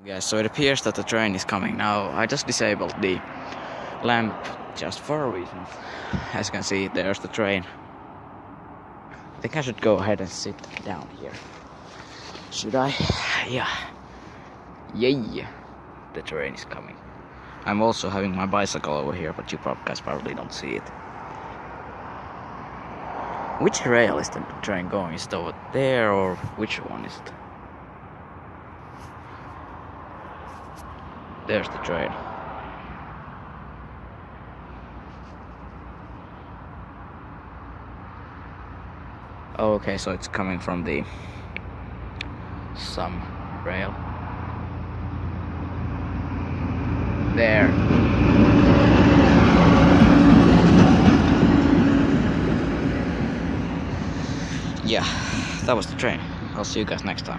Guys, so it appears that the train is coming now. I just disabled the lamp just for a reason. As you can see, there's the train. I think I should go ahead and sit down here. Should I? Yeah. Yay! The train is coming. I'm also having my bicycle over here, but you guys probably don't see it. Which rail is the train going? Is it over there, or which one is it? There's the train. Oh, okay, so it's coming from the some rail. There. Yeah, that was the train. I'll see you guys next time.